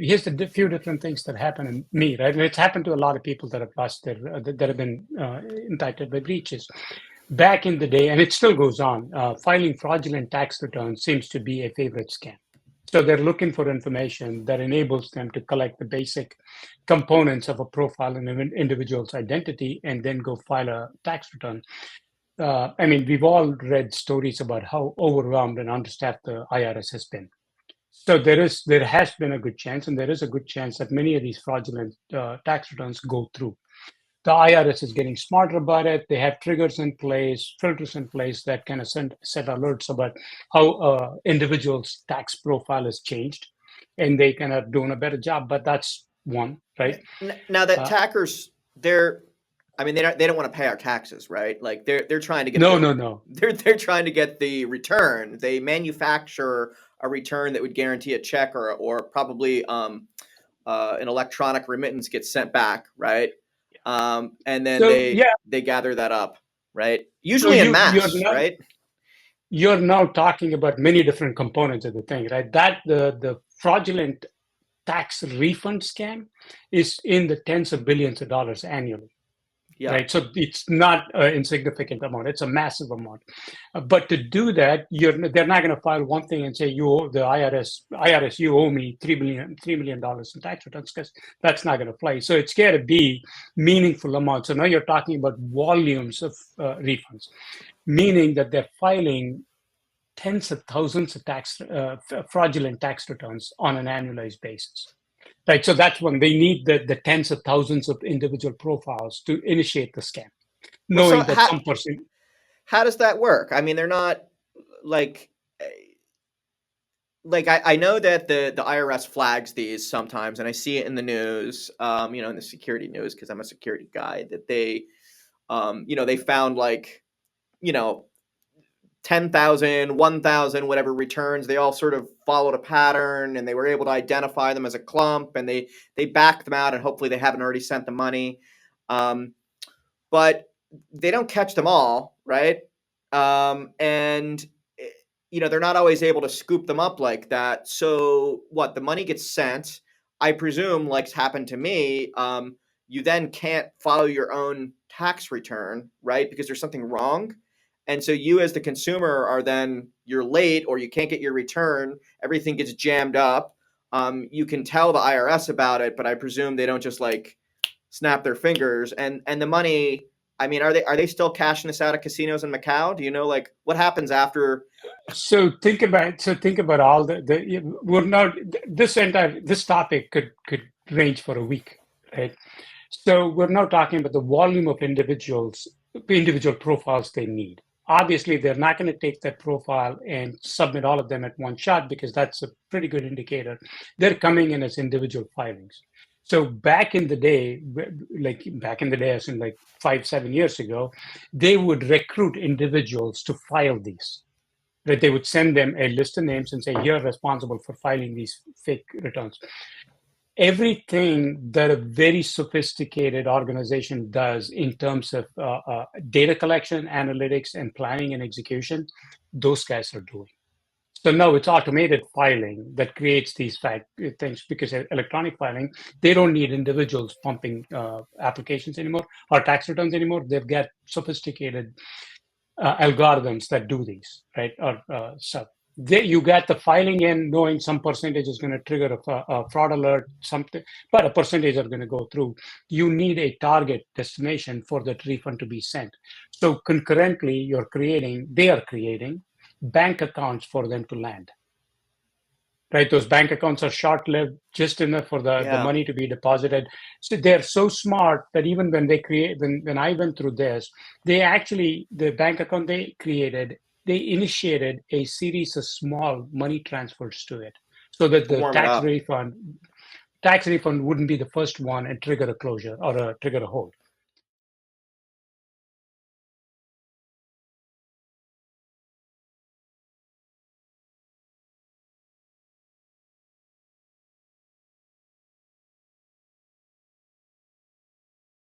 here's the few different things that happen in me, right? And it's happened to a lot of people that have lost their, that have been impacted by breaches. Back in the day, and it still goes on, filing fraudulent tax returns seems to be a favorite scam. So they're looking for information that enables them to collect the basic components of a profile in an individual's identity and then go file a tax return. I mean, we've all read stories about how overwhelmed and understaffed the IRS has been. So there has been a good chance, and there is a good chance that many of these fraudulent tax returns go through. The IRS is getting smarter about it. They have triggers in place, filters in place that kind of set alerts about how individuals' tax profile has changed, and they kind of doing a better job. But that's one, right? Now that tackers, I mean, they don't want to pay our taxes, right? Like they're trying to get no. They're trying to get the return. They manufacture a return that would guarantee a check or probably an electronic remittance gets sent back, right? And then they gather that up, right? Usually in mass, right? You're now talking about many different components of the thing, right? That the fraudulent tax refund scam is in the tens of billions of dollars annually. Yeah. Right. So it's not an insignificant amount. It's a massive amount. But to do that, they're not going to file one thing and say, you owe the IRS, you owe me $3 million in tax returns, because that's not going to fly. So it's got to be meaningful amounts. So now you're talking about volumes of refunds, meaning that they're filing tens of thousands of fraudulent tax returns on an annualized basis. Right, so that's when they need the tens of thousands of individual profiles to initiate the scam, knowing that some person. How does that work? I mean, they're not like I know that the IRS flags these sometimes, and I see it in the news, in the security news, because I'm a security guy, that they, they found 10,000, 1,000, whatever returns. They all sort of followed a pattern, and they were able to identify them as a clump, and they backed them out, and hopefully they haven't already sent the money. But they don't catch them all, right? And they're not always able to scoop them up like that. So what? The money gets sent. I presume, like's happened to me, you then can't follow your own tax return, right? Because there's something wrong. And so you as the consumer you're late, or you can't get your return. Everything gets jammed up. You can tell the IRS about it, but I presume they don't just snap their fingers. And the money, I mean, are they still cashing this out of casinos in Macau? Do you know what happens after? So think about all we're not, this topic could range for a week, right? So we're now talking about the volume of individual profiles they need. Obviously, they're not going to take that profile and submit all of them at one shot, because that's a pretty good indicator. They're coming in as individual filings. So back in the day, as in 5-7 years ago, they would recruit individuals to file these. Right? They would send them a list of names and say, you're responsible for filing these fake returns. Everything that a very sophisticated organization does in terms of data collection, analytics, and planning and execution, those guys are doing. So now it's automated filing that creates these things, because electronic filing, they don't need individuals pumping applications anymore or tax returns anymore. They've got sophisticated algorithms that do these, right? You got the filing in, knowing some percentage is going to trigger a fraud alert, something, but a percentage are going to go through. You need a target destination for that refund to be sent. So concurrently, they are creating bank accounts for them to land. Right? Those bank accounts are short-lived, just enough for the money to be deposited. So they're so smart that even when when I went through this, the bank account they created, they initiated a series of small money transfers to it, so that the tax refund wouldn't be the first one and trigger a closure or trigger a hold.